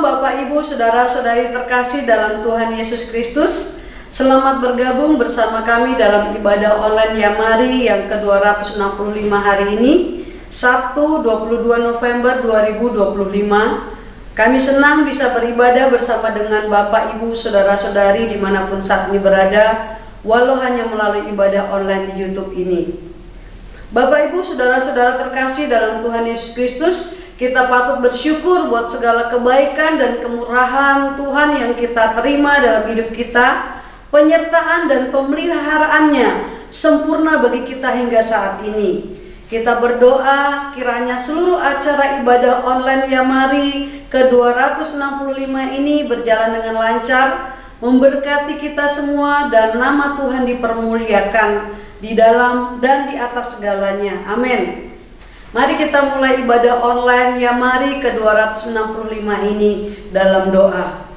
Shalom Bapak Ibu Saudara-saudari terkasih dalam Tuhan Yesus Kristus. Selamat bergabung bersama kami dalam ibadah online Yamari yang ke-265 hari ini, Sabtu 22 November 2025. Kami senang bisa beribadah bersama dengan Bapak Ibu Saudara-saudari dimanapun saat ini berada, walau hanya melalui ibadah online di YouTube ini. Bapak Ibu Saudara-saudara terkasih dalam Tuhan Yesus Kristus, kita patut bersyukur buat segala kebaikan dan kemurahan Tuhan yang kita terima dalam hidup kita. Penyertaan dan pemeliharaannya sempurna bagi kita hingga saat ini. Kita berdoa kiranya seluruh acara ibadah online Yamari ke-265 ini berjalan dengan lancar, memberkati kita semua dan nama Tuhan dipermuliakan di dalam dan di atas segalanya. Amin. Mari kita mulai ibadah online Yamari ke-265 ini dalam doa.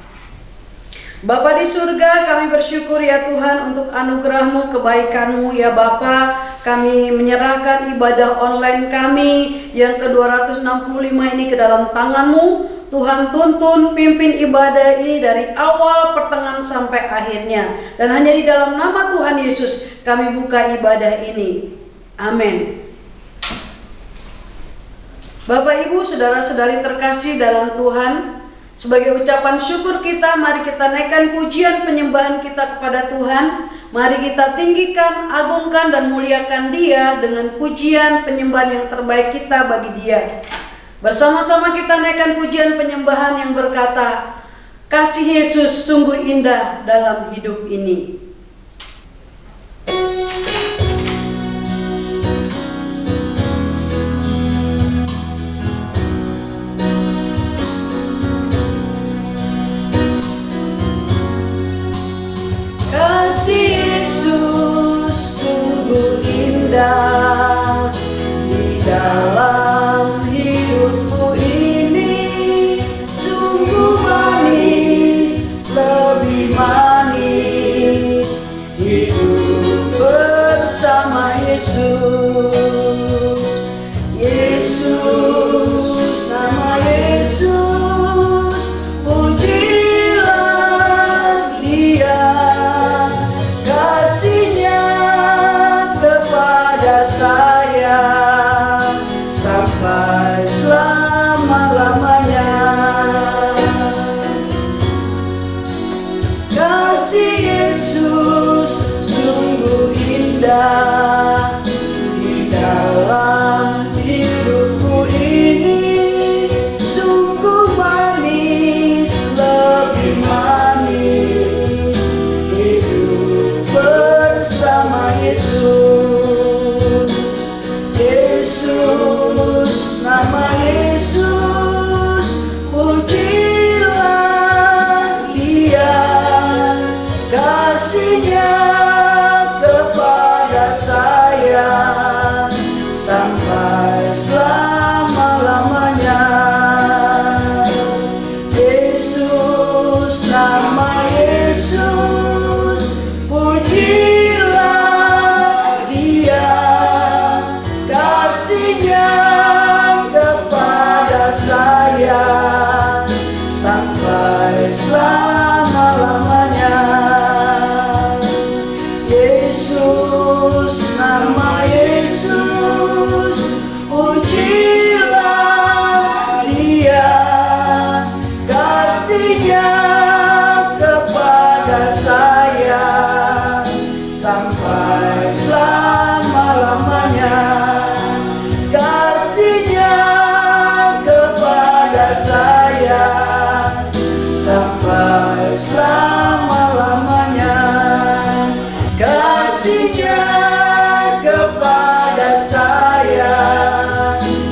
Bapa di surga, kami bersyukur ya Tuhan untuk anugerah-Mu, kebaikan-Mu ya Bapa. Kami menyerahkan ibadah online kami yang ke-265 ini ke dalam tangan-Mu. Tuhan tuntun, pimpin ibadah ini dari awal, pertengahan sampai akhirnya. Dan hanya di dalam nama Tuhan Yesus kami buka ibadah ini. Amin. Bapak Ibu Saudara-saudari terkasih dalam Tuhan, sebagai ucapan syukur kita, mari kita naikkan pujian penyembahan kita kepada Tuhan. Mari kita tinggikan, agungkan dan muliakan Dia dengan pujian penyembahan yang terbaik kita bagi Dia. Bersama-sama kita naikkan pujian penyembahan yang berkata, kasih Yesus sungguh indah dalam hidup ini. Kasih Yesus sungguh indah di dalam hidupku ini, sungguh manis, lebih manis hidup bersama Yesus. Yesus, nama Yesus, pujilah Dia. Saya sampai selama-lamanya. Kasih Yesus sungguh indah di dalam hidupku ini, sungguh manis, lebih manis hidup bersama Yesus. Yesus, nama Yesus, pujilah Dia. Kasih-Nya kepada saya sampai selama-lamanya. Yesus, nama Yesus, pujilah Dia. Kasih-Nya kepada saya sampai selama-lamanya. Yesus, nama Yesus, pujilah Dia. Kasih-Nya kepada saya sampai selama-lamanya. Kasih-Nya kepada saya sampai selama-lamanya. Kasih-Nya kepada saya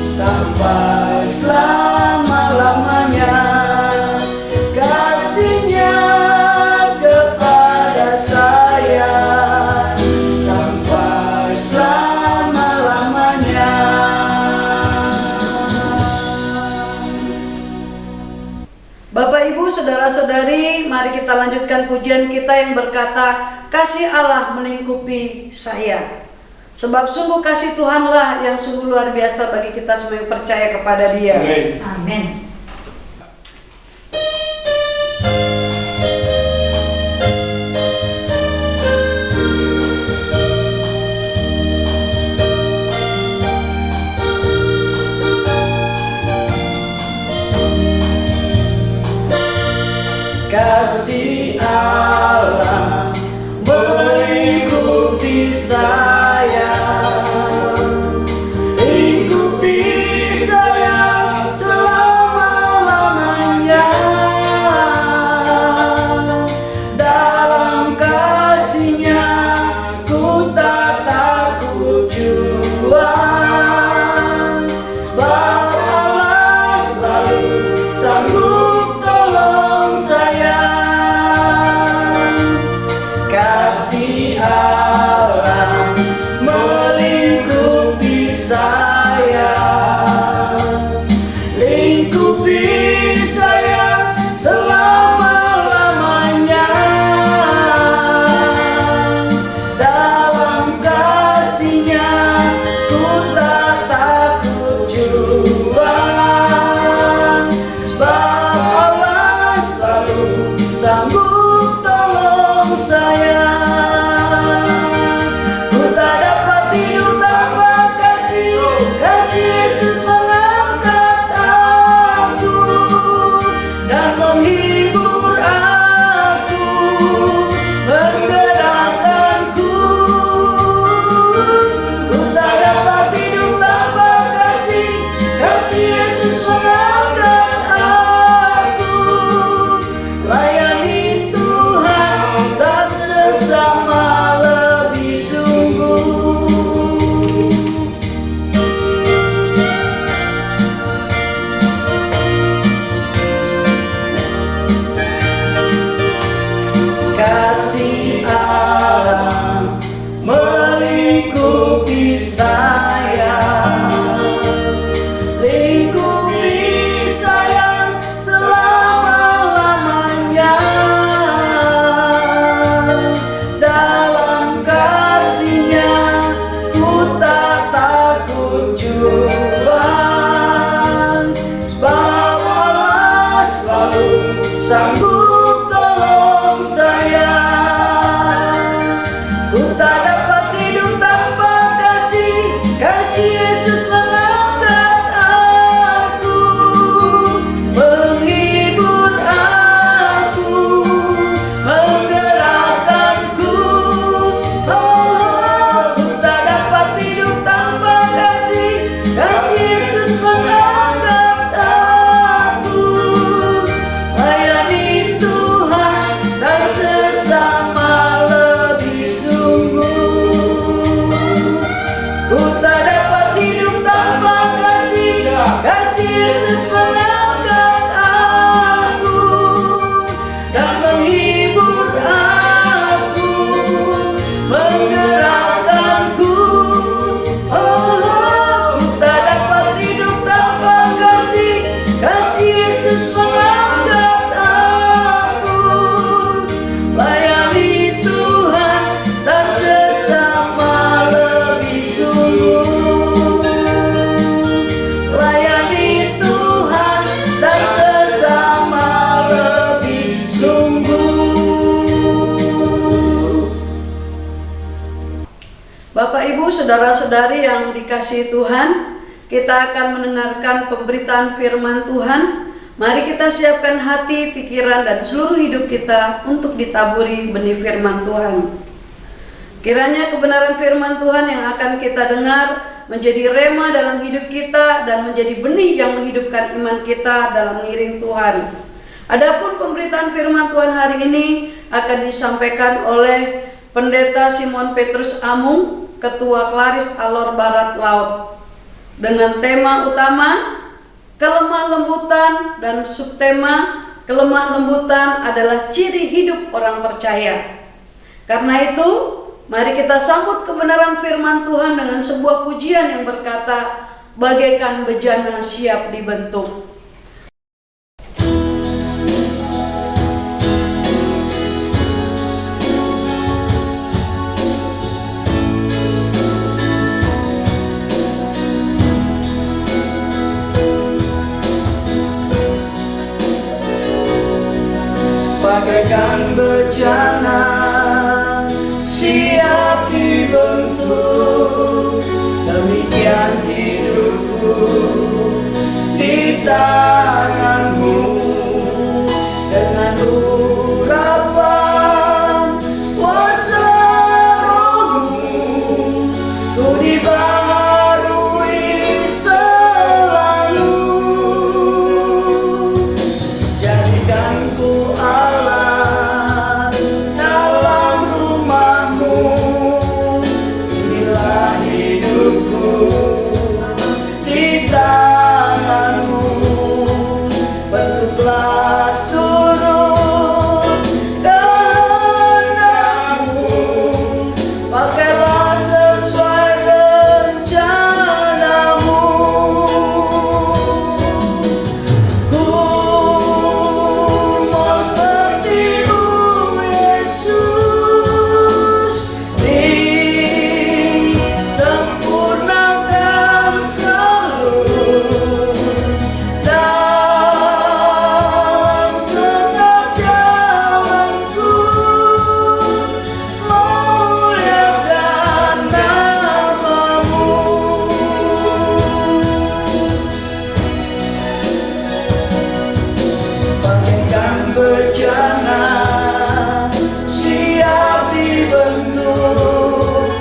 sampai selama-lamanya. Kasih-Nya kepada saya sampai selama-lamanya. Bapak Ibu Saudara-saudari, mari kita lanjutkan pujian kita yang berkata, kasih Allah melingkupi saya. Sebab sungguh kasih Tuhanlah yang sungguh luar biasa bagi kita semua yang percaya kepada Dia. Amin. Kasih Allah melingkupi saya, lingkupi saya selama-lamanya. Dalam kasih-Nya ku tak takut jua, sebab Allah selalu sanggup tolong saya. Kasih Allah melingkupi saya, lingkupi saya selama-lamanya. Dalam kasih-Nya ku tak takut jua, sebab Allah selalu sanggup tolong saya. Ku tak dapat hidup tanpa kasih Yesus mengangkat aku dan menghibur aku, menggerakkanku. Ku tak dapat hidup tanpa kasih Yesus mengangkat aku. Layani Tuhan dan sesama lebih sungguh. Kasih Allah melingkupi saya, lingkupi saya selama-lamanya. Dalam kasih-Nya ku tak takut jua, sebab Allah selalu sanggup tolong saya. Ku tak dapat hidup tanpa kasih Yesus mengangkat aku, menghibur aku, menggerakkanku. Oh, ku tak dapat hidup tanpa kasih Yesus mengangkat aku. Layani Tuhan dan sesama lebih sungguh. Ku tak dapat hidup tanpa kasih Yesus mengangkat aku dan menghibur aku, menggerakkanku. Oh, ku tak dapat hidup tanpa kasih Yesus mengangkat aku. Layani Tuhan dan sesama lebih sungguh. Layani Tuhan dan sesama lebih sungguh. Bapak, Ibu, saudara-saudari yang dikasihi Tuhan, kita akan mendengarkan pemberitaan firman Tuhan. Mari kita siapkan hati, pikiran, dan seluruh hidup kita untuk ditaburi benih firman Tuhan. Kiranya kebenaran firman Tuhan yang akan kita dengar menjadi rema dalam hidup kita dan menjadi benih yang menghidupkan iman kita dalam mengiring Tuhan. Adapun pemberitaan firman Tuhan hari ini akan disampaikan oleh Pendeta Simon Petrus Amung, Ketua Klaris Alor Barat Laut, dengan tema utama kelemah lembutan dan subtema kelemah lembutan adalah ciri hidup orang percaya. Karena itu, mari kita sambut kebenaran firman Tuhan dengan sebuah pujian yang berkata, bagaikan bejana siap dibentuk. Bagaikan bejana siap dibentuk, demikian hidupku di tanganmu. Dengan Jadikanku Allah dalam rumahmu, inilah hidupku di tanganmu. Bentuklah seluruh kehendakmu, pakailah sesuai rencanamu. Ku mau seperti-Mu, Yesus, disempurnakan selalu dalam setiap jalanku, memuliakan nama-Mu. Bagaikan bejana siap dibentuk,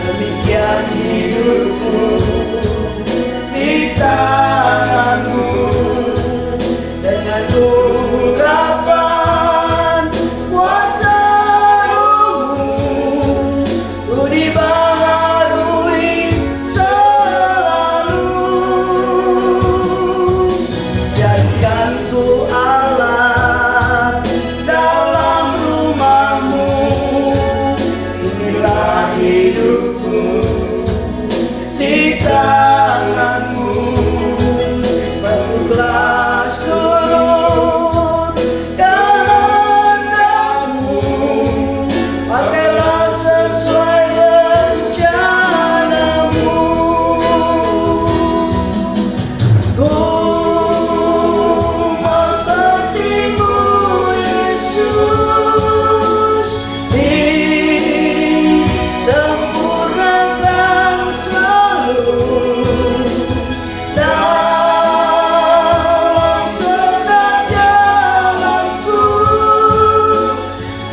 demikian hidupku di tanganmu. Dengan urapan kuasa Roh-Mu, ku dibaharui selalu. Jadikanku Allah dalam rumahmu, inilah hidupku di tanganmu. Bentuklah seluruh kehendakmu, pakailah sesuai rencanamu. Ku mau seperti-Mu, Yesus, disempurnakan selalu dalam setiap jalanku,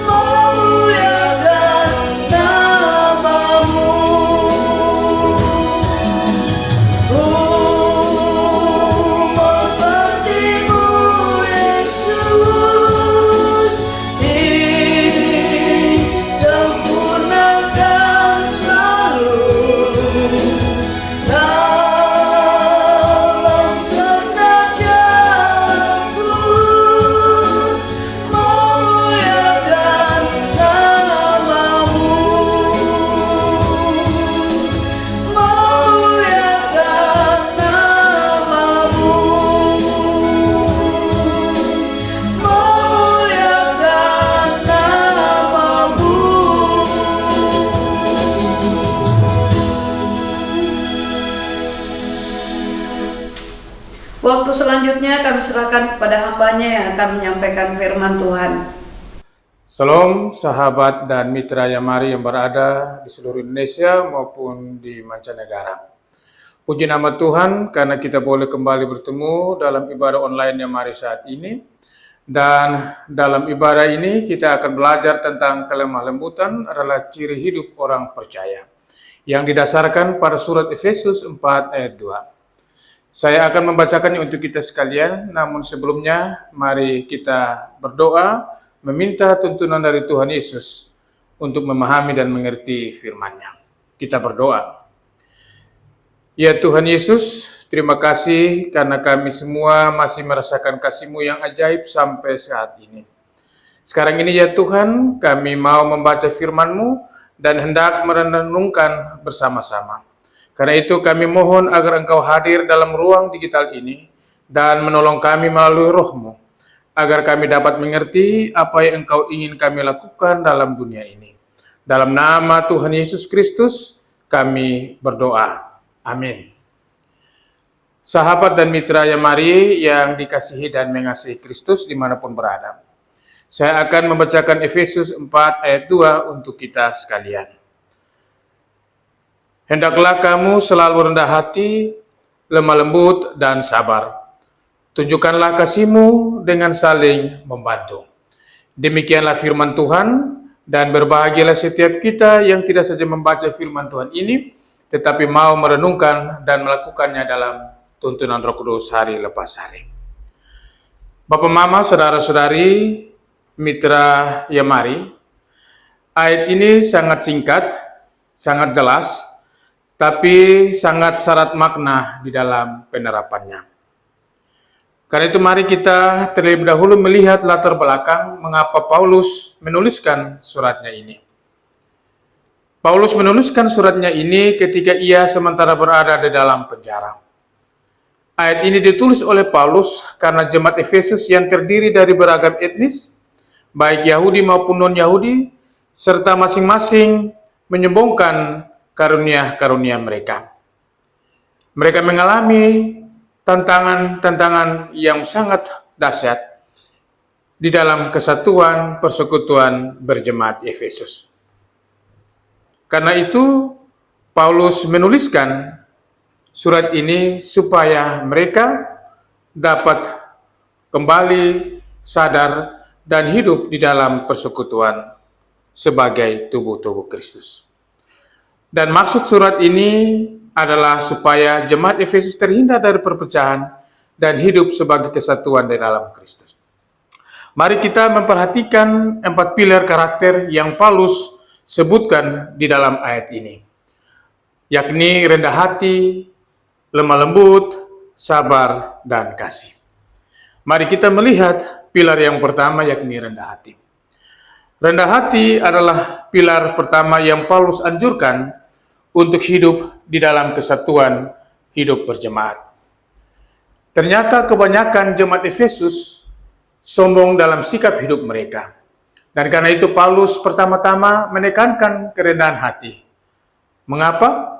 memuliakan nama-Mu. Ku mau seperti-Mu, Yesus, disempurnakan selalu dalam setiap jalanku, memuliakan nama-Mu, memuliakan nama-Mu, memuliakan nama-Mu. Waktu selanjutnya kami serahkan kepada hambanya yang akan menyampaikan firman Tuhan. Salam sahabat dan mitra Yamari yang berada di seluruh Indonesia maupun di mancanegara. Puji nama Tuhan karena kita boleh kembali bertemu dalam ibadah online Yamari saat ini. Dan dalam ibadah ini kita akan belajar tentang kelemah lembutan adalah ciri hidup orang percaya, yang didasarkan pada surat Efesus 4 ayat 2. Saya akan membacakannya untuk kita sekalian, namun sebelumnya mari kita berdoa meminta tuntunan dari Tuhan Yesus untuk memahami dan mengerti firman-Nya. Kita berdoa. Ya Tuhan Yesus, terima kasih karena kami semua masih merasakan kasih-Mu yang ajaib sampai saat ini. Sekarang ini ya Tuhan, kami mau membaca firman-Mu dan hendak merenungkan bersama-sama. Karena itu kami mohon agar Engkau hadir dalam ruang digital ini dan menolong kami melalui Roh-Mu, agar kami dapat mengerti apa yang Engkau ingin kami lakukan dalam dunia ini. Dalam nama Tuhan Yesus Kristus kami berdoa. Amin. Sahabat dan mitra Yamari yang dikasihi dan mengasihi Kristus dimanapun berada, saya akan membacakan Efesus 4 ayat 2 untuk kita sekalian. Hendaklah kamu selalu rendah hati, lemah lembut, dan sabar. Tunjukkanlah kasih-Mu dengan saling membantu. Demikianlah firman Tuhan, dan berbahagialah setiap kita yang tidak saja membaca firman Tuhan ini, tetapi mau merenungkan dan melakukannya dalam tuntunan Roh Kudus hari lepas hari. Bapak, Mama, Saudara-saudari, Mitra Yamari, ayat ini sangat singkat, sangat jelas, tapi sangat syarat makna di dalam penerapannya. Karena itu mari kita terlebih dahulu melihat latar belakang mengapa Paulus menuliskan suratnya ini. Paulus menuliskan suratnya ini ketika ia sementara berada di dalam penjara. Ayat ini ditulis oleh Paulus karena jemaat Efesus yang terdiri dari beragam etnis, baik Yahudi maupun non-Yahudi, serta masing-masing menyombongkan karunia-karunia mereka. Mereka mengalami tantangan-tantangan yang sangat dahsyat di dalam kesatuan persekutuan berjemaat Efesus. Karena itu, Paulus menuliskan surat ini supaya mereka dapat kembali sadar dan hidup di dalam persekutuan sebagai tubuh-tubuh Kristus. Dan maksud surat ini adalah supaya jemaat Efesus terhindar dari perpecahan dan hidup sebagai kesatuan di dalam Kristus. Mari kita memperhatikan 4 pilar karakter yang Paulus sebutkan di dalam ayat ini, yakni rendah hati, lemah lembut, sabar, dan kasih. Mari kita melihat pilar yang pertama, yakni rendah hati. Rendah hati adalah pilar pertama yang Paulus anjurkan untuk hidup di dalam kesatuan hidup berjemaat. Ternyata kebanyakan jemaat Efesus sombong dalam sikap hidup mereka. Dan karena itu Paulus pertama-tama menekankan kerendahan hati. Mengapa?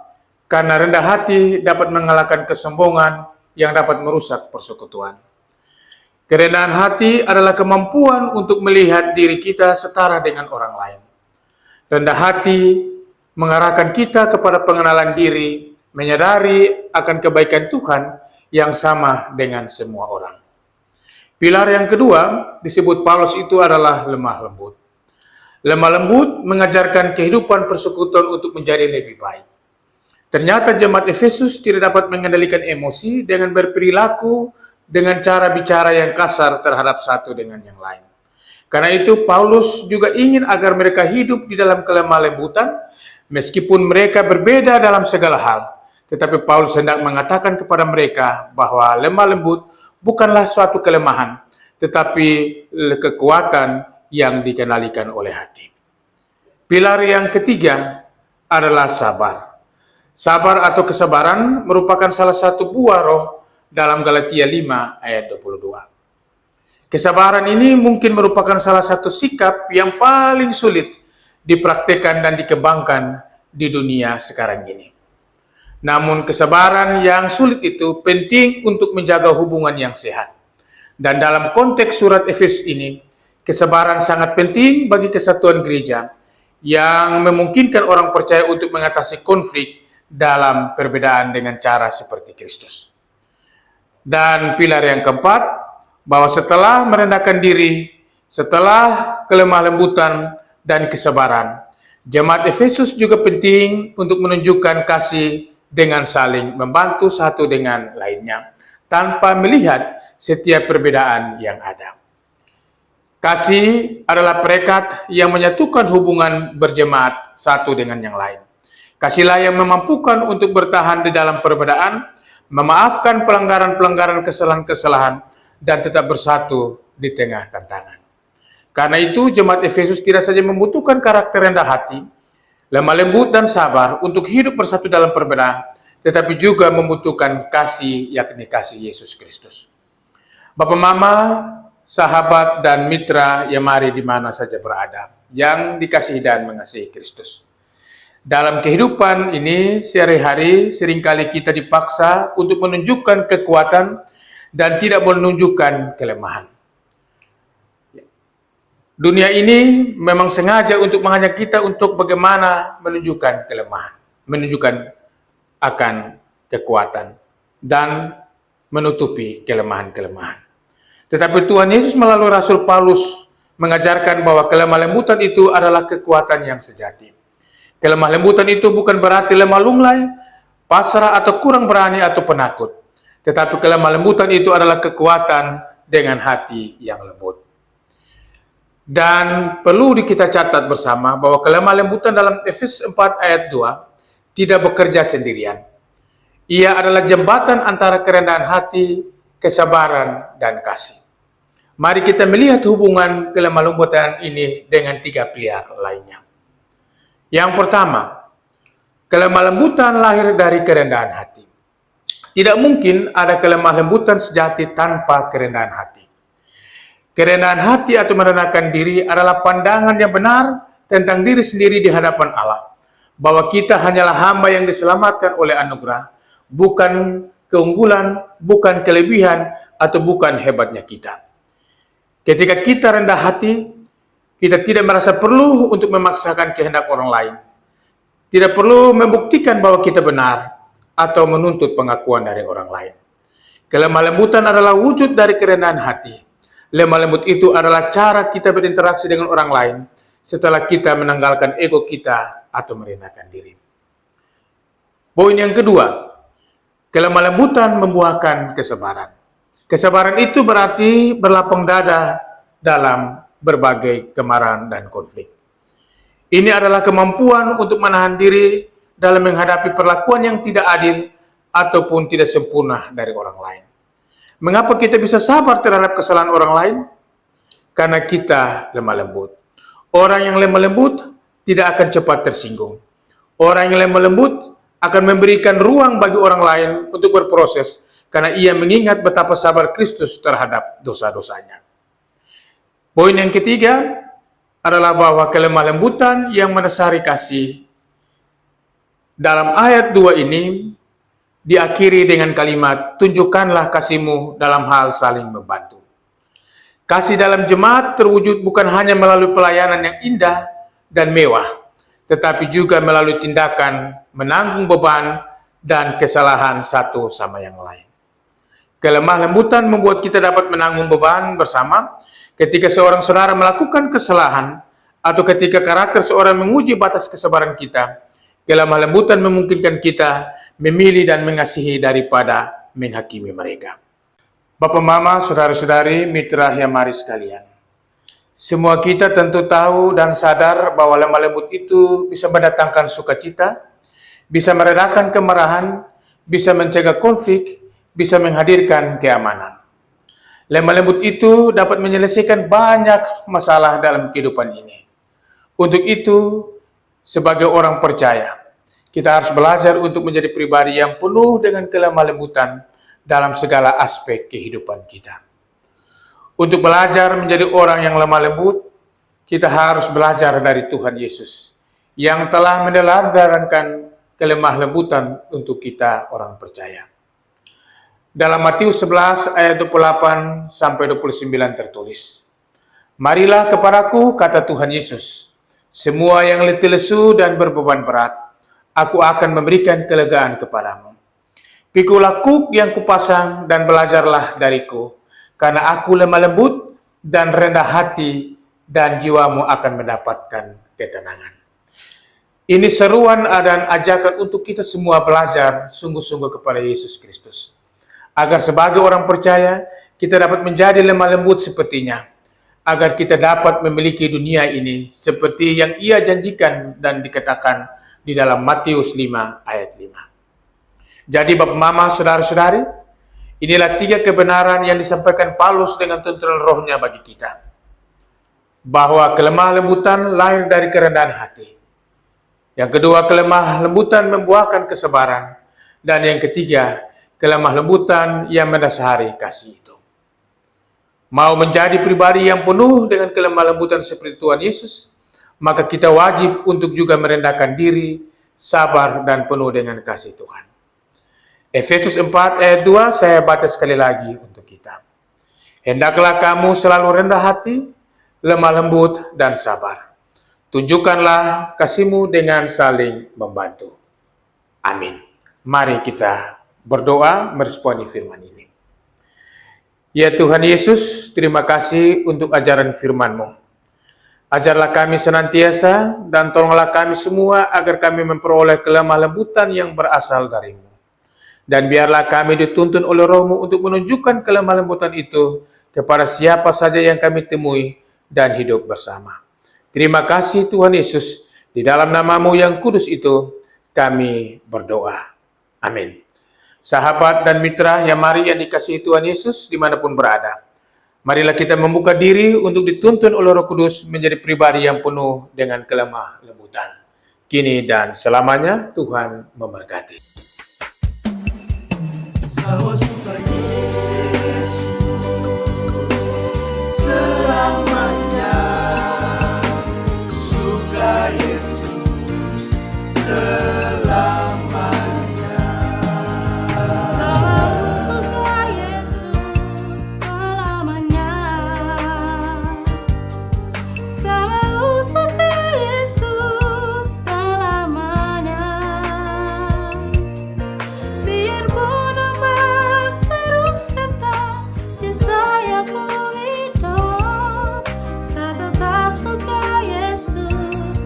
Karena rendah hati dapat mengalahkan kesombongan yang dapat merusak persekutuan. Kerendahan hati adalah kemampuan untuk melihat diri kita setara dengan orang lain. Rendah hati mengarahkan kita kepada pengenalan diri, menyadari akan kebaikan Tuhan yang sama dengan semua orang. Pilar yang kedua disebut Paulus itu adalah lemah lembut. Lemah lembut mengajarkan kehidupan persekutuan untuk menjadi lebih baik. Ternyata jemaat Efesus tidak dapat mengendalikan emosi dengan berperilaku dengan cara bicara yang kasar terhadap satu dengan yang lain. Karena itu Paulus juga ingin agar mereka hidup di dalam kelemah lembutan, meskipun mereka berbeda dalam segala hal. Tetapi Paulus hendak mengatakan kepada mereka bahwa lemah lembut bukanlah suatu kelemahan, tetapi kekuatan yang dikendalikan oleh hati. Pilar yang ketiga adalah sabar. Sabar atau kesabaran merupakan salah satu buah roh dalam Galatia 5 ayat 22. Kesabaran ini mungkin merupakan salah satu sikap yang paling sulit dipraktikkan dan dikembangkan di dunia sekarang ini. Namun kesabaran yang sulit itu penting untuk menjaga hubungan yang sehat. Dan dalam konteks surat Efesus ini, kesabaran sangat penting bagi kesatuan gereja yang memungkinkan orang percaya untuk mengatasi konflik dalam perbedaan dengan cara seperti Kristus. Dan pilar yang keempat, bahwa setelah merendahkan diri, setelah kelemah lembutan dan kesabaran, jemaat Efesus juga penting untuk menunjukkan kasih dengan saling membantu satu dengan lainnya, tanpa melihat setiap perbedaan yang ada. Kasih adalah perekat yang menyatukan hubungan berjemaat satu dengan yang lain. Kasihlah yang memampukan untuk bertahan di dalam perbedaan, memaafkan pelanggaran-pelanggaran kesalahan-kesalahan, dan tetap bersatu di tengah tantangan. Karena itu, jemaat Efesus tidak saja membutuhkan karakter rendah hati, lemah lembut, dan sabar untuk hidup bersatu dalam perbedaan, tetapi juga membutuhkan kasih, yakni kasih Yesus Kristus. Bapak, Mama, sahabat, dan mitra yang mari di mana saja berada, yang dikasihi dan mengasihi Kristus. Dalam kehidupan ini, sehari-hari seringkali kita dipaksa untuk menunjukkan kekuatan dan tidak menunjukkan kelemahan. Dunia ini memang sengaja untuk mengajak kita untuk bagaimana menunjukkan kelemahan, menunjukkan akan kekuatan, dan menutupi kelemahan-kelemahan. Tetapi Tuhan Yesus melalui Rasul Paulus mengajarkan bahwa kelemah lembutan itu adalah kekuatan yang sejati. Kelemah lembutan itu bukan berarti lemah lunglai, pasrah atau kurang berani atau penakut. Tetapi kelemah lembutan itu adalah kekuatan dengan hati yang lembut. Dan perlu kita catat bersama bahwa kelemah lembutan dalam Efesus 4 ayat 2 tidak bekerja sendirian. Ia adalah jembatan antara kerendahan hati, kesabaran, dan kasih. Mari kita melihat hubungan kelemah lembutan ini dengan 3 pilar lainnya. Yang pertama, kelemah lembutan lahir dari kerendahan hati. Tidak mungkin ada kelemah lembutan sejati tanpa kerendahan hati. Kerendahan hati atau merendahkan diri adalah pandangan yang benar tentang diri sendiri di hadapan Allah. Bahwa kita hanyalah hamba yang diselamatkan oleh anugerah, bukan keunggulan, bukan kelebihan, atau bukan hebatnya kita. Ketika kita rendah hati, kita tidak merasa perlu untuk memaksakan kehendak orang lain. Tidak perlu membuktikan bahwa kita benar atau menuntut pengakuan dari orang lain. Kelemah lembutan adalah wujud dari kerendahan hati. Lemah lembut itu adalah cara kita berinteraksi dengan orang lain setelah kita menanggalkan ego kita atau merendahkan diri. Poin yang kedua, kelemah lembutan membuahkan kesabaran. Kesabaran itu berarti berlapang dada dalam berbagai kemarahan dan konflik. Ini adalah kemampuan untuk menahan diri dalam menghadapi perlakuan yang tidak adil ataupun tidak sempurna dari orang lain. Mengapa kita bisa sabar terhadap kesalahan orang lain? Karena kita lemah lembut. Orang yang lemah lembut tidak akan cepat tersinggung. Orang yang lemah lembut akan memberikan ruang bagi orang lain untuk berproses karena ia mengingat betapa sabar Kristus terhadap dosa-dosanya. Poin yang ketiga adalah bahwa kelemah lembutan yang mendasari kasih. Dalam ayat 2 ini diakhiri dengan kalimat, tunjukkanlah kasihmu dalam hal saling membantu. Kasih dalam jemaat terwujud bukan hanya melalui pelayanan yang indah dan mewah, tetapi juga melalui tindakan menanggung beban dan kesalahan satu sama yang lain. Kelemah lembutan membuat kita dapat menanggung beban bersama ketika seorang saudara melakukan kesalahan atau ketika karakter seorang menguji batas kesabaran kita. Kelemah lembutan memungkinkan kita memilih dan mengasihi daripada menghakimi mereka. Bapak, Mama, saudara-saudari, mitra Yamari sekalian. Semua kita tentu tahu dan sadar bahwa lemah lembut itu bisa mendatangkan sukacita, bisa meredakan kemarahan, bisa mencegah konflik, bisa menghadirkan keamanan. Lemah lembut itu dapat menyelesaikan banyak masalah dalam kehidupan ini. Untuk itu, sebagai orang percaya, kita harus belajar untuk menjadi pribadi yang penuh dengan kelemah lembutan dalam segala aspek kehidupan kita. Untuk belajar menjadi orang yang lemah lembut, kita harus belajar dari Tuhan Yesus yang telah meneladankan kelemah lembutan untuk kita orang percaya. Dalam Matius 11 ayat 28 sampai 29 tertulis, "Marilah kepadaku," kata Tuhan Yesus, "semua yang letih lesu dan berbeban berat, aku akan memberikan kelegaan kepadamu. Pikulah kuk yang kupasang dan belajarlah dariku, karena aku lemah lembut dan rendah hati, dan jiwamu akan mendapatkan ketenangan." Ini seruan dan ajakan untuk kita semua belajar sungguh-sungguh kepada Yesus Kristus, agar sebagai orang percaya kita dapat menjadi lemah lembut sepertinya, agar kita dapat memiliki dunia ini seperti yang Ia janjikan dan dikatakan di dalam Matius 5 ayat 5. Jadi Bapak, Mama, saudara-saudari, inilah 3 kebenaran yang disampaikan Paulus dengan tuntunan rohnya bagi kita. Bahwa kelemah lembutan lahir dari kerendahan hati. Yang kedua, kelemah lembutan membuahkan kesabaran. Dan yang ketiga, kelemah lembutan yang mendasari kasih itu. Mau menjadi pribadi yang penuh dengan kelemah lembutan seperti Tuhan Yesus, maka kita wajib untuk juga merendahkan diri, sabar, dan penuh dengan kasih Tuhan. Efesus 4 ayat 2 saya baca sekali lagi untuk kita. "Hendaklah kamu selalu rendah hati, lemah lembut, dan sabar. Tunjukkanlah kasihmu dengan saling membantu." Amin. Mari kita berdoa meresponi firman ini. Ya Tuhan Yesus, terima kasih untuk ajaran firman-Mu. Ajarlah kami senantiasa dan tolonglah kami semua agar kami memperoleh kelemah lembutan yang berasal dari-Mu. Dan biarlah kami dituntun oleh Roh-Mu untuk menunjukkan kelemah lembutan itu kepada siapa saja yang kami temui dan hidup bersama. Terima kasih Tuhan Yesus, di dalam nama-Mu yang kudus itu kami berdoa. Amin. Sahabat dan mitra yang mari yang dikasihi Tuhan Yesus dimanapun berada, marilah kita membuka diri untuk dituntun oleh Roh Kudus menjadi pribadi yang penuh dengan kelemah lembutan. Kini dan selamanya Tuhan memberkati. Sawa suka Yesus selamanya, suka Yesus selamanya. Suka Yesus selamanya. Selalu suka Yesus selamanya. Biarpun ombak terus datang, saya pun hidup. Saya tetap suka Yesus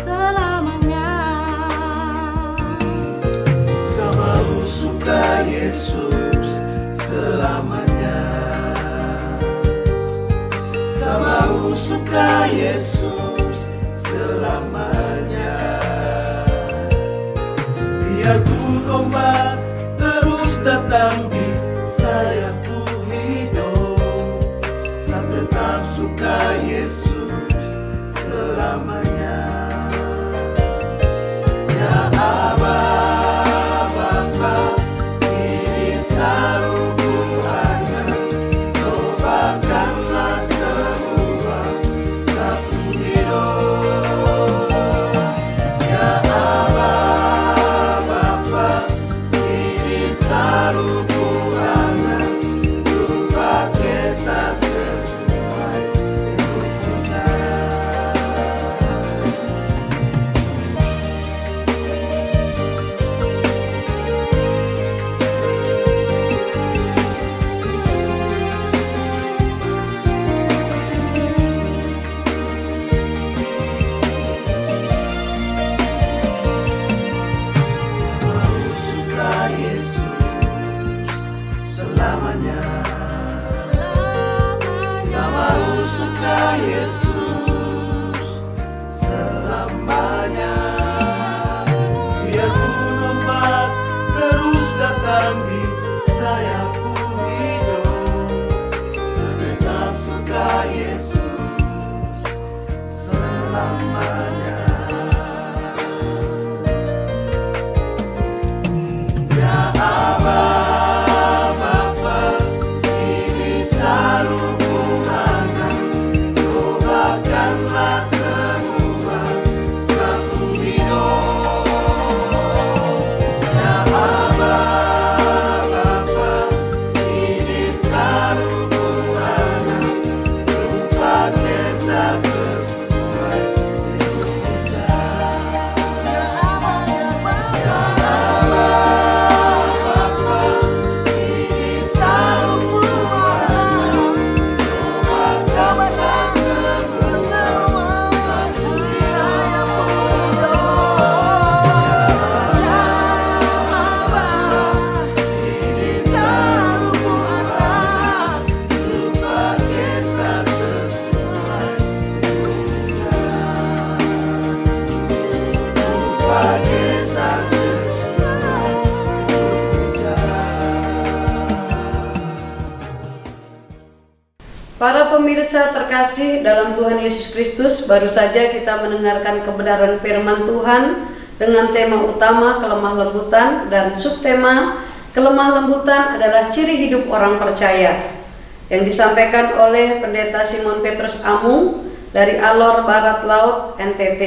selamanya. Sama suka Yesus selamanya. Sama suka Yesus selamanya. Biarpun ombak terus datang di saya ku hidup, saya tetap suka Yesus selamanya. Ya Aba, Bapa, ini sarubuana, tobakanlah semua satu hidup. Ya Aba, Bapa, ini sarubuana, lupa kisah sesuai hidupnya. Suka Yesus selamanya. Sama suka Yesus selamanya. Biarpun ombak terus datang di saya ku hidup, saya tetap suka Yesus selamanya. Ya Aba, Bapa, ini sarubuana, tobakanlah semua satu hidup. Ya Aba, Bapa, ini sarubuana, lupa kisah sesuai hidupnya. Ya Aba, ini sarubuana, tobakanlah semua satu hidup. Ini sarubuana, lupa kisah sesuai hidupnya. Lupa kisah sesuai hidupnya. Para pemirsa terkasih dalam Tuhan Yesus Kristus, baru saja kita mendengarkan kebenaran firman Tuhan dengan tema utama kelemah lembutan dan subtema kelemah lembutan adalah ciri hidup orang percaya yang disampaikan oleh Pendeta Simon Petrus Amung dari Alor Barat Laut NTT.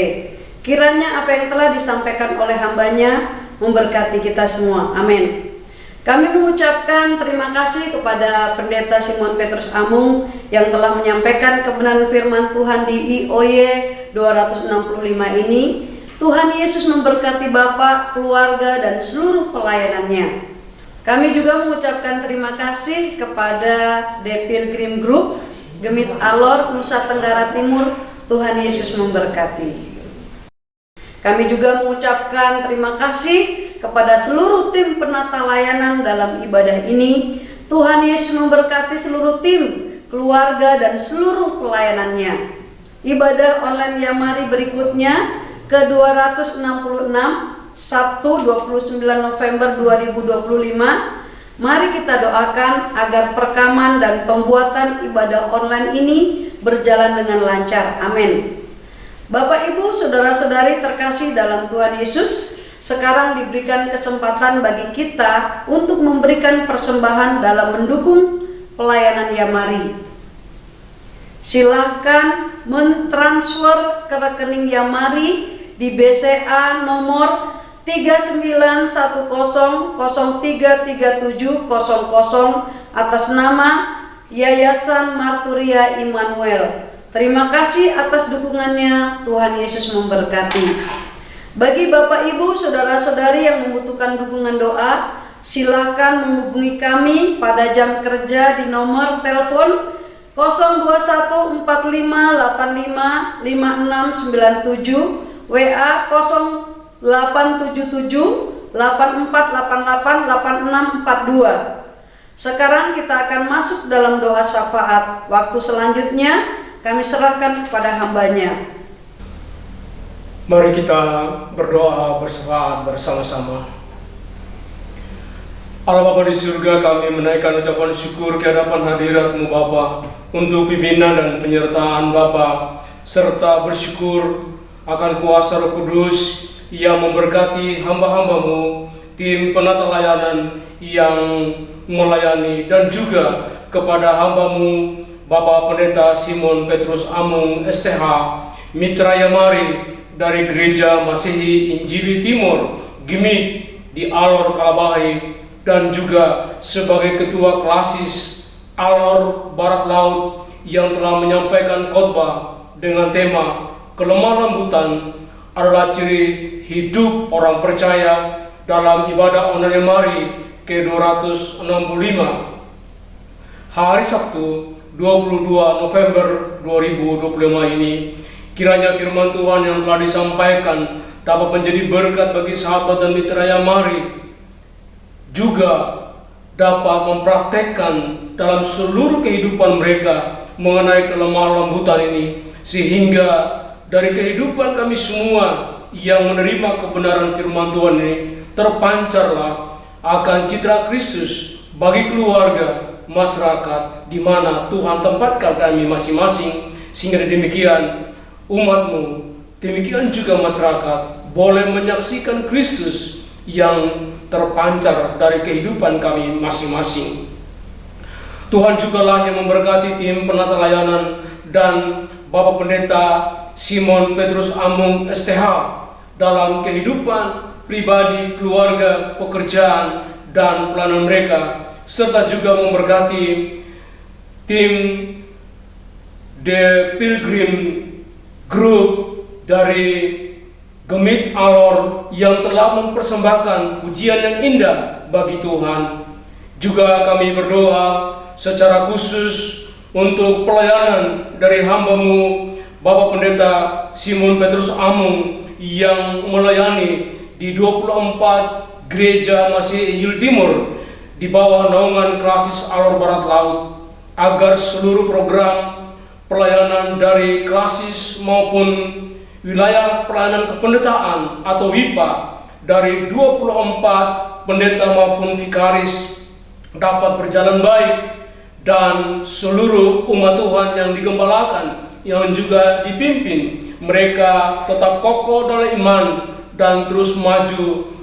Kiranya apa yang telah disampaikan oleh hambanya memberkati kita semua. Amin. Kami mengucapkan terima kasih kepada Pendeta Simon Petrus Amung yang telah menyampaikan kebenaran firman Tuhan di IOY 265 ini. Tuhan Yesus memberkati Bapak, keluarga, dan seluruh pelayanannya. Kami juga mengucapkan terima kasih kepada The Pilgrim Group, Gemit Alor, Nusa Tenggara Timur. Tuhan Yesus memberkati. Kami juga mengucapkan terima kasih kepada seluruh tim penata layanan dalam ibadah ini. Tuhan Yesus memberkati seluruh tim, keluarga, dan seluruh pelayanannya. Ibadah online Yamari berikutnya ke-266 Sabtu 29 November 2025. Mari kita doakan agar perekaman dan pembuatan ibadah online ini berjalan dengan lancar. Amin. Bapak, Ibu, saudara-saudari terkasih dalam Tuhan Yesus, sekarang diberikan kesempatan bagi kita untuk memberikan persembahan dalam mendukung pelayanan Yamari. Silahkan mentransfer ke rekening Yamari di BCA nomor 3910033700 atas nama Yayasan Marturia Immanuel. Terima kasih atas dukungannya. Tuhan Yesus memberkati. Bagi Bapak, Ibu, saudara-saudari yang membutuhkan dukungan doa, silakan menghubungi kami pada jam kerja di nomor telepon 02145855697, WA 087784888642. Sekarang kita akan masuk dalam doa syafaat. Waktu selanjutnya kami serahkan kepada hambanya. Mari kita berdoa bersyafaat bersama-sama. Allah Bapa di surga, kami menaikkan ucapan syukur ke hadapan hadirat-Mu Bapa untuk pimpinan dan penyertaan Bapa, serta bersyukur akan kuasa Roh Kudus yang memberkati hamba-hamba-Mu, tim penata layanan yang melayani, dan juga kepada hamba-Mu Bapak Pendeta Simon Petrus Amung STH, Mitra Yamari dari Gereja Masehi Injili Timur Gimik di Alor Kalabahi, dan juga sebagai Ketua Klasis Alor Barat Laut yang telah menyampaikan khotbah dengan tema kelemah lembutan adalah ciri hidup orang percaya dalam ibadah online Yamari ke-265 hari Sabtu 22 November 2025 ini. Kiranya firman Tuhan yang telah disampaikan dapat menjadi berkat bagi sahabat dan mitra Yamari, juga dapat mempraktekkan dalam seluruh kehidupan mereka mengenai kelemah lembutan ini, sehingga dari kehidupan kami semua yang menerima kebenaran firman Tuhan ini terpancarlah akan citra Kristus bagi keluarga, masyarakat di mana Tuhan tempatkan kami masing-masing, sehingga demikian umat-Mu, demikian juga masyarakat boleh menyaksikan Kristus yang terpancar dari kehidupan kami masing-masing. Tuhan jugalah yang memberkati tim penata layanan dan Bapak Pendeta Simon Petrus Amung STH dalam kehidupan pribadi, keluarga, pekerjaan, dan pelayanan mereka, serta juga memberkati tim The Pilgrim Group dari Gemit Alor yang telah mempersembahkan pujian yang indah bagi Tuhan. Juga kami berdoa secara khusus untuk pelayanan dari hamba-Mu Bapak Pendeta Simon Petrus Amung yang melayani di 24 Gereja Masehi Injil Timur di bawah naungan Klasis Alor Barat Laut, agar seluruh program pelayanan dari Klasis maupun wilayah pelayanan kependetaan atau WIPA dari 24 pendeta maupun vikaris dapat berjalan baik, dan seluruh umat Tuhan yang digembalakan, yang juga dipimpin, mereka tetap kokoh dalam iman dan terus maju,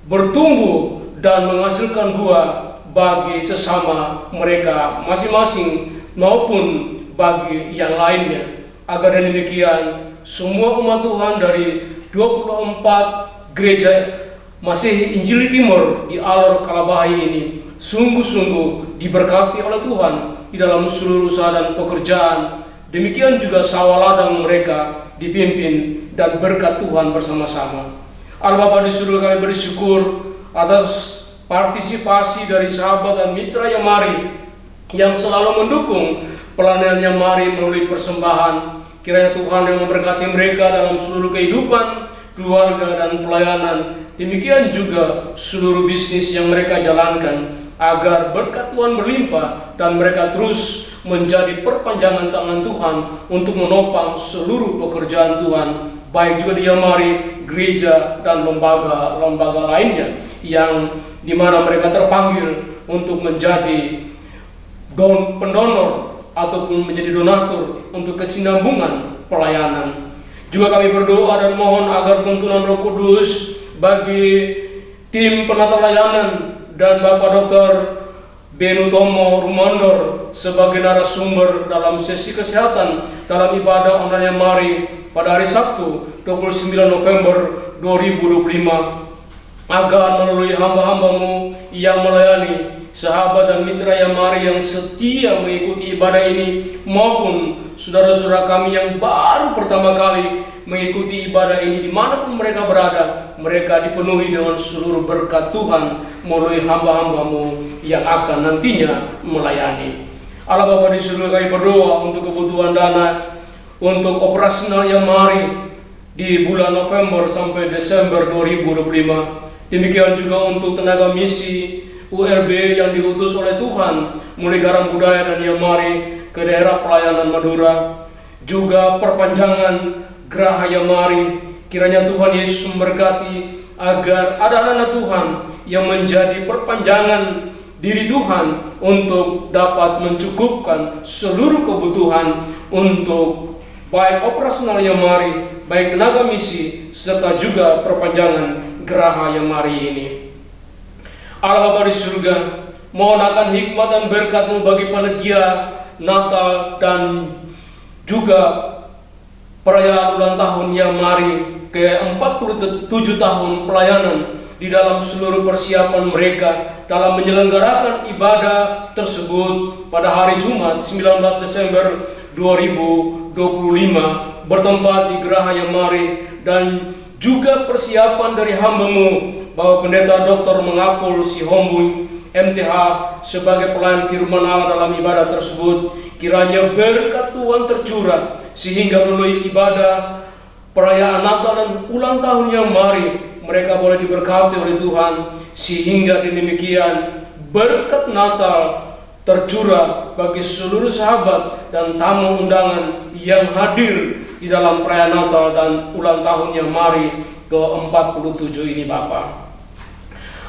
bertumbuh dan menghasilkan buah bagi sesama mereka masing-masing maupun bagi yang lainnya. Agar demikian semua umat Tuhan dari 24 Gereja Masehi Injil Timur di Alor Kalabahi ini sungguh-sungguh diberkati oleh Tuhan di dalam seluruh usaha dan pekerjaan. Demikian juga sawah ladang mereka dipimpin dan berkat Tuhan bersama-sama. Allah Bapa di surga, kami bersyukur atas partisipasi dari sahabat dan mitra Yamari yang selalu mendukung pelayanan Yamari melalui persembahan. Kiranya Tuhan yang memberkati mereka dalam seluruh kehidupan, keluarga, dan pelayanan, demikian juga seluruh bisnis yang mereka jalankan, agar berkat Tuhan berlimpah dan mereka terus menjadi perpanjangan tangan Tuhan untuk menopang seluruh pekerjaan Tuhan, baik juga di Yamari, gereja, dan lembaga-lembaga lainnya yang dimana mereka terpanggil untuk menjadi pendonor ataupun menjadi donatur untuk kesinambungan pelayanan. Juga kami berdoa dan mohon agar tuntunan Roh Kudus bagi tim penata layanan dan Bapak Dr. Benutomo Rumandor sebagai narasumber dalam sesi kesehatan dalam ibadah online Yamari pada hari Sabtu 29 November 2025, agar melalui hamba-hambamu yang melayani, sahabat dan mitra Yamari yang setia mengikuti ibadah ini, maupun saudara-saudara kami yang baru pertama kali mengikuti ibadah ini dimanapun mereka berada, mereka dipenuhi dengan seluruh berkat Tuhan melalui hamba-hambamu yang akan nantinya melayani. Allah Bapa di surga, kami berdoa untuk kebutuhan dana untuk operasional Yamari di bulan November sampai Desember 2025. Demikian juga untuk tenaga misi URB yang diutus oleh Tuhan mulai Garam Budaya dan Yamari ke daerah pelayanan Madura. Juga perpanjangan Geraha Yamari, kiranya Tuhan Yesus memberkati agar ada anak Tuhan yang menjadi perpanjangan diri Tuhan untuk dapat mencukupkan seluruh kebutuhan untuk baik operasional Yamari, baik tenaga misi, serta juga perpanjangan Geraha Yamari ini. Allah Bapa di surga, mohon akan hikmat dan berkat-Mu bagi panitia Natal dan juga perayaan ulang tahun Yamari ke-47 tahun pelayanan di dalam seluruh persiapan mereka dalam menyelenggarakan ibadah tersebut pada hari Jumat 19 Desember 2025 bertempat di Geraha Yamari, dan juga persiapan dari hamba-Mu Bapak Pendeta Dr. Mengapul Sihombui MTH sebagai pelayan firman Allah dalam ibadah tersebut. Kiranya berkat Tuhan tercurah sehingga melalui ibadah perayaan Natal dan ulang tahun Yamari mereka boleh diberkati oleh Tuhan, sehingga demikian berkat Natal tercurah bagi seluruh sahabat dan tamu undangan yang hadir di dalam perayaan Natal dan ulang tahun Yamari ke-47 ini Bapa.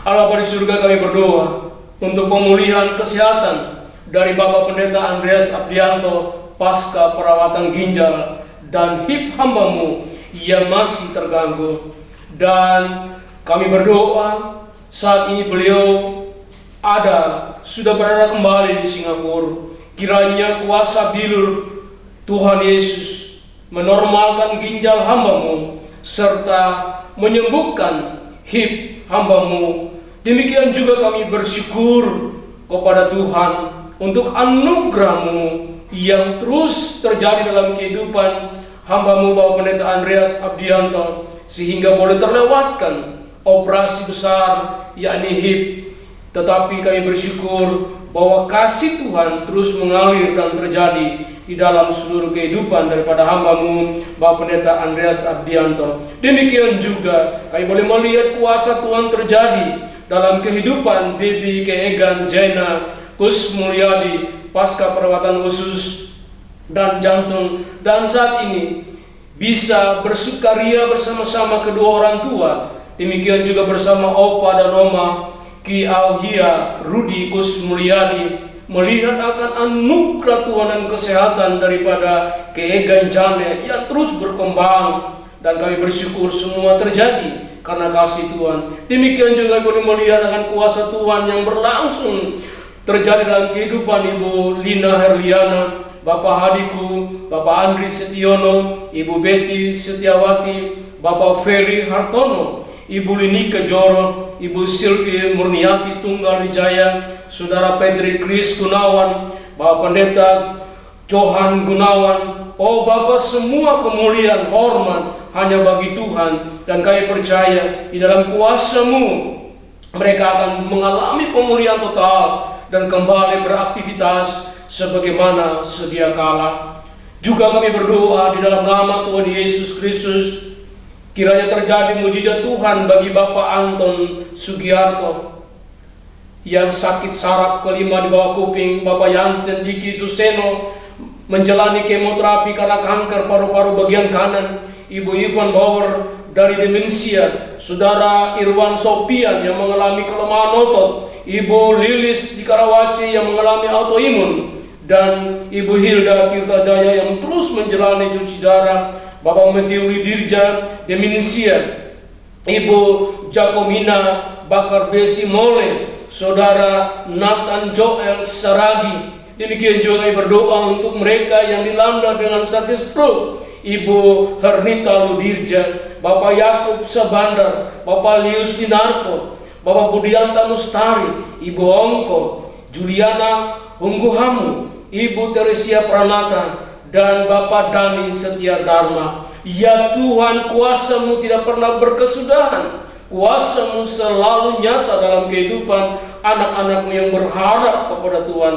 Allah Bapa di surga, kami berdoa untuk pemulihan kesehatan dari Bapak Pendeta Andreas Abdianto pasca perawatan ginjal dan hip hamba-Mu yang masih terganggu. Dan kami berdoa saat ini beliau sudah berada kembali di Singapura. Kiranya kuasa bilur Tuhan Yesus menormalkan ginjal hamba-Mu serta menyembuhkan hip hamba-Mu. Demikian juga kami bersyukur kepada Tuhan untuk anugerah-Mu yang terus terjadi dalam kehidupan hamba-Mu Bapak Pendeta Andreas Abdianto, sehingga boleh terlewatkan operasi besar yakni hip. Tetapi kami bersyukur bahwa kasih Tuhan terus mengalir dan terjadi di dalam seluruh kehidupan daripada hamba-Mu Bapak Pendeta Andreas Abdianto. Demikian juga kami boleh melihat kuasa Tuhan terjadi dalam kehidupan Baby Keegan Jaina Kus Mulyadi pasca perawatan usus dan jantung, dan saat ini bisa bersukaria bersama-sama kedua orang tua. Demikian juga bersama Opa dan Oma Ki Auhia Rudi Kus Mulyadi, melihat akan anugerah Tuhan dan kesehatan daripada Keegan Jane yang terus berkembang, dan kami bersyukur semua terjadi karena kasih Tuhan. Demikian juga kami melihat akan kuasa Tuhan yang berlangsung terjadi dalam kehidupan Ibu Lina Herliana, Bapak Hadiku, Bapak Andri Setiono, Ibu Betty Setiawati, Bapak Ferry Hartono, Ibu Linika Joro, Ibu Silvi Murniati Tunggal Wijaya, Saudara Pedri Kris Gunawan, Bapak Pendeta Johan Gunawan. Oh Bapak, semua kemuliaan hormat hanya bagi Tuhan, dan kami percaya di dalam kuasa-Mu mereka akan mengalami pemulihan total dan kembali beraktivitas sebagaimana sedia kala. Juga kami berdoa di dalam nama Tuhan Yesus Kristus, Kiranya terjadi mujizat Tuhan bagi Bapak Anton Sugiarto yang sakit saraf kelima di bawah kuping, Bapak Yansen Diki Suseno menjalani kemoterapi karena kanker paru-paru bagian kanan, Ibu Ivan Bauer dari demensia, Saudara Irwan Sopian yang mengalami kelemahan otot, Ibu Lilis di Karawaci yang mengalami autoimun, dan Ibu Hilda Tirta Jaya yang terus menjalani cuci darah, Bapak Metiuli Dirja demensia, Ibu Jakomina Bakar Besi Mole, Saudara Nathan Joel Saragi. Demikian juga kami berdoa untuk mereka yang dilanda dengan sakit stroke, Ibu Hernita Ludirja, Bapak Yakub Sabandar, Bapak Lius Dinarko, Bapak Budianta Mustari, Ibu Ongko, Juliana Hungguhamu, Ibu Teresia Pranata, dan Bapak Dani Setia Dharma. Ya Tuhan, kuasa-Mu tidak pernah berkesudahan. Kuasa-Mu selalu nyata dalam kehidupan anak-anak-Mu yang berharap kepada Tuhan.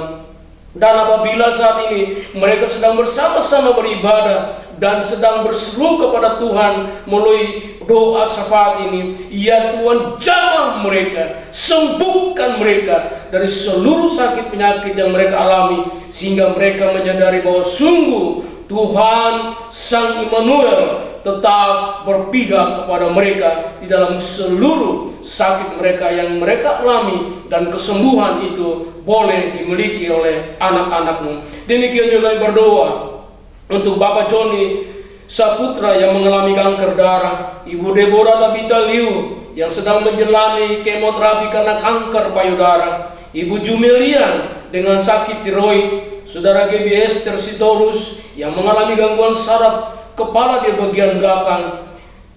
Dan apabila saat ini mereka sedang bersama-sama beribadah dan sedang berseru kepada Tuhan melalui doa syafaat ini, ya Tuhan, jamah mereka, sembuhkan mereka dari seluruh sakit penyakit yang mereka alami, sehingga mereka menyadari bahwa sungguh Tuhan Sang Immanuel tetap berpihak kepada mereka di dalam seluruh sakit mereka yang mereka alami, dan kesembuhan itu boleh dimiliki oleh anak-anak-Mu. Demikian juga kami berdoa untuk Bapak Joni Saputra yang mengalami kanker darah, Ibu Deborah Tabita Liu yang sedang menjalani kemoterapi karena kanker payudara, Ibu Jumelia dengan sakit tiroid, Saudara GBS Tersitorus yang mengalami gangguan saraf kepala di bagian belakang,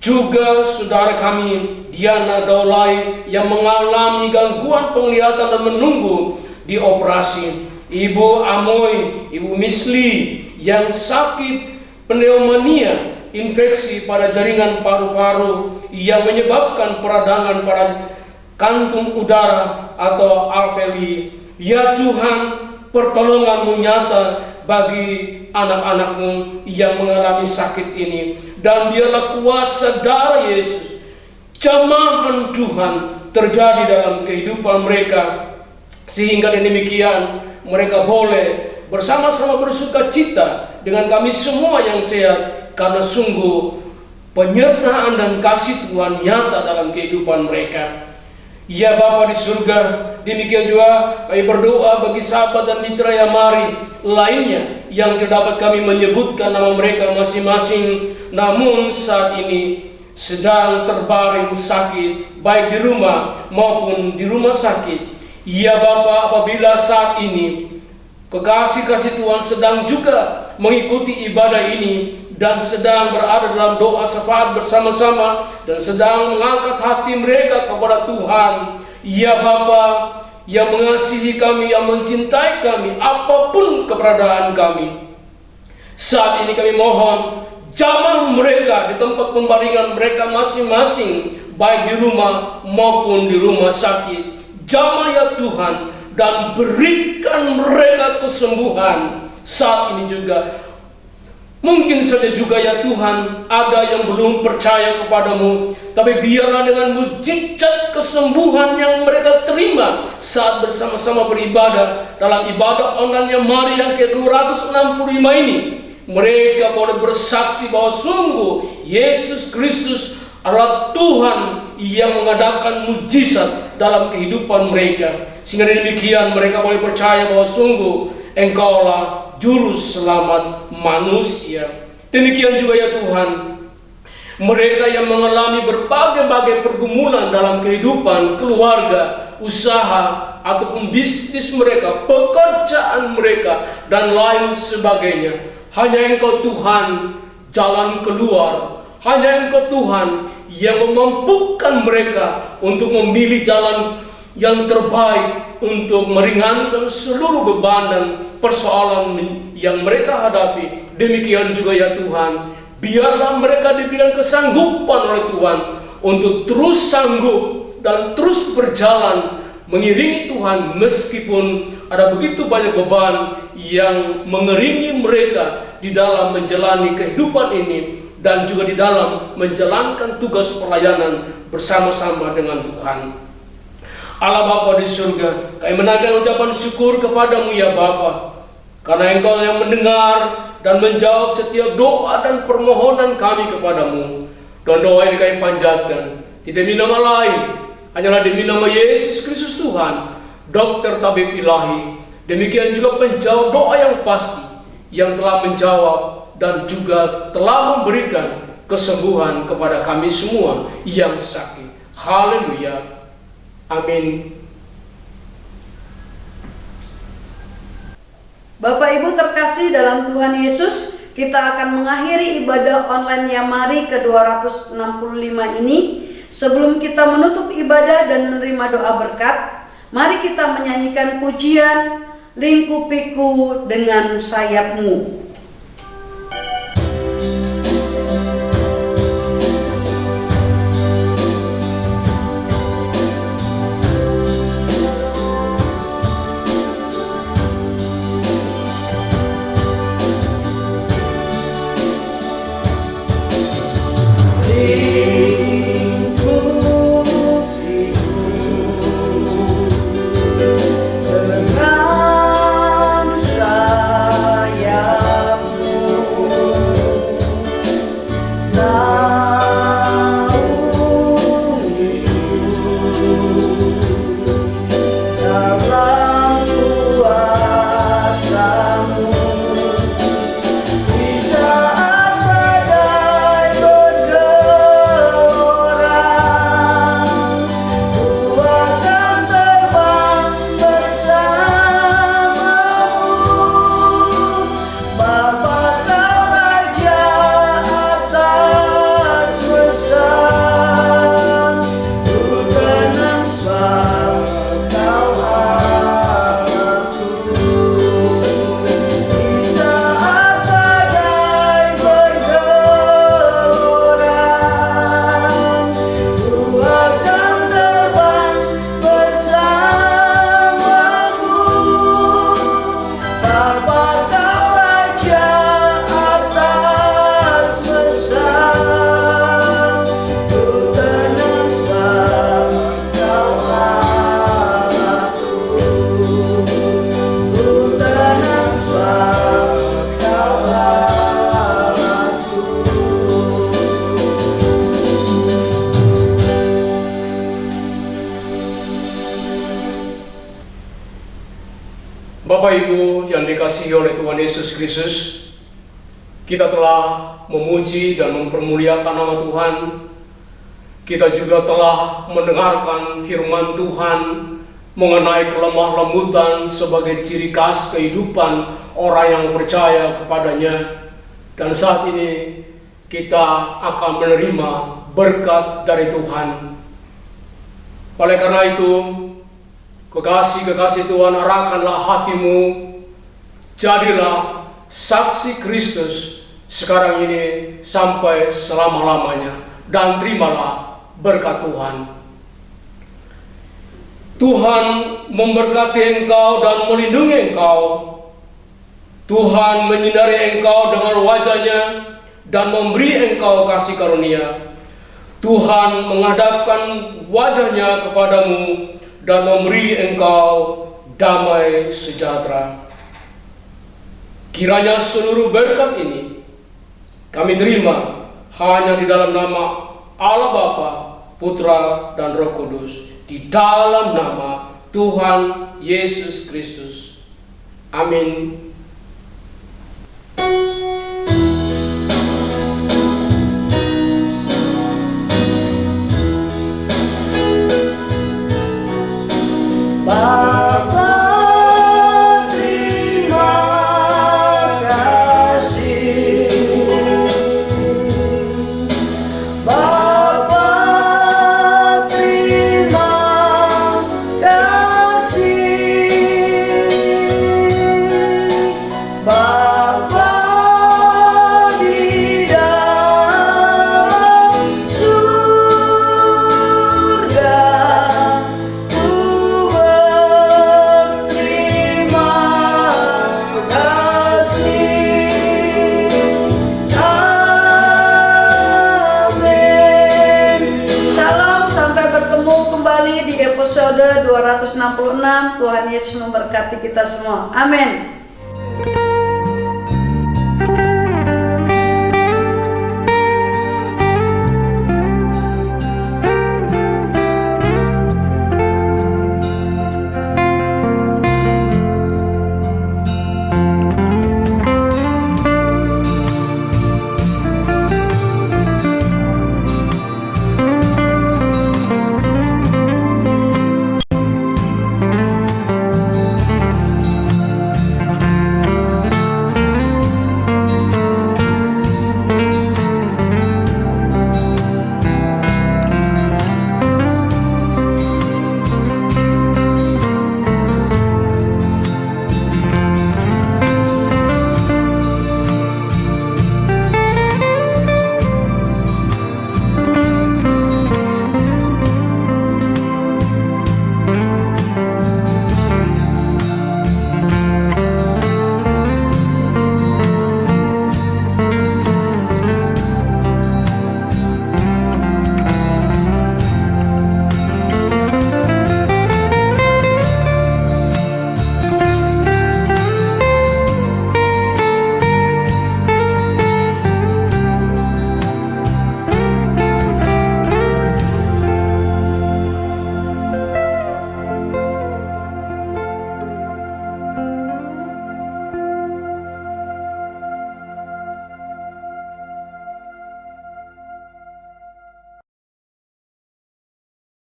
juga saudara kami Diana Daulay yang mengalami gangguan penglihatan dan menunggu di operasi, Ibu Amoy, Ibu Misli yang sakit pneumonia, infeksi pada jaringan paru-paru yang menyebabkan peradangan pada kantung udara atau alveoli. Ya Tuhan, pertolongan-Mu nyata bagi anak-anak-Mu yang mengalami sakit ini, dan biarlah kuasa darah Yesus, jamahan Tuhan terjadi dalam kehidupan mereka, sehingga demikian mereka boleh bersama-sama bersuka cita dengan kami semua yang sehat, karena sungguh penyertaan dan kasih Tuhan nyata dalam kehidupan mereka. Ya Bapa di surga, demikian juga kami berdoa bagi sahabat dan mitra Yamari lainnya yang tidak dapat kami menyebutkan nama mereka masing-masing, namun saat ini sedang terbaring sakit, baik di rumah maupun di rumah sakit. Ya Bapa, apabila saat ini kekasih-kasih Tuhan sedang juga mengikuti ibadah ini dan sedang berada dalam doa syafaat bersama-sama dan sedang mengangkat hati mereka kepada Tuhan, ya Bapa yang mengasihi kami, yang mencintai kami apapun keberadaan kami, saat ini kami mohon jamah mereka di tempat pembaringan mereka masing-masing, baik di rumah maupun di rumah sakit. Jamah ya Tuhan, dan berikan mereka kesembuhan saat ini juga. Mungkin saja juga ya Tuhan ada yang belum percaya kepadamu, tapi biarlah dengan mujizat kesembuhan yang mereka terima saat bersama-sama beribadah dalam ibadah online Yamari yang ke-265 ini, mereka boleh bersaksi bahwa sungguh Yesus Kristus adalah Tuhan yang mengadakan mujizat dalam kehidupan mereka, sehingga demikian mereka boleh percaya bahwa sungguh Engkaulah Juru Selamat manusia. Demikian juga ya Tuhan, mereka yang mengalami berbagai-bagai pergumulan dalam kehidupan keluarga, usaha, ataupun bisnis mereka, pekerjaan mereka, dan lain sebagainya. Hanya Engkau Tuhan jalan keluar, hanya Engkau Tuhan yang memampukan mereka untuk memilih jalan yang terbaik untuk meringankan seluruh beban dan persoalan yang mereka hadapi. Demikian juga ya Tuhan, biarlah mereka diberikan kesanggupan oleh Tuhan untuk terus sanggup dan terus berjalan mengiringi Tuhan, meskipun ada begitu banyak beban yang mengiringi mereka di dalam menjalani kehidupan ini. dan juga di dalam menjalankan tugas pelayanan bersama-sama dengan Tuhan. Allah Bapa di surga, kami menaikkan ucapan syukur kepadamu ya Bapa, karena Engkau yang mendengar dan menjawab setiap doa dan permohonan kami kepadamu. Dan doa ini kami panjatkan tidak demi nama lain, hanyalah demi nama Yesus Kristus Tuhan, Dokter Tabib Ilahi. Demikian juga penjawab doa yang pasti, yang telah menjawab dan juga telah memberikan kesembuhan kepada kami semua yang sakit. Haleluya. Amin. Bapak Ibu terkasih dalam Tuhan Yesus, kita akan mengakhiri ibadah online Yamari ke-265 ini. Sebelum kita menutup ibadah dan menerima doa berkat, mari kita menyanyikan pujian Lingkupiku dengan Sayapmu. Bapak Ibu yang dikasihi oleh Tuhan Yesus Kristus, kita telah memuji dan mempermuliakan nama Tuhan. Kita juga telah mendengarkan firman Tuhan mengenai kelemah lembutan sebagai ciri khas kehidupan orang yang percaya kepadanya. Dan saat ini kita akan menerima berkat dari Tuhan. Oleh karena itu, kekasih-kekasih Tuhan, arahkanlah hatimu, jadilah saksi Kristus sekarang ini sampai selama-lamanya, dan terimalah berkat Tuhan. Tuhan memberkati engkau dan melindungi engkau. Tuhan menyinari engkau dengan wajah-Nya dan memberi engkau kasih karunia. Tuhan menghadapkan wajah-Nya kepadamu dan memberi engkau damai sejahtera. Kiranya seluruh berkat ini kami terima hanya di dalam nama Allah Bapa, Putra, dan Roh Kudus, di dalam nama Tuhan Yesus Kristus. Amin. Bapa, terima kasih. Bapa, terima kasih. ke-266. Tuhan Yesus memberkati kita semua. Amin.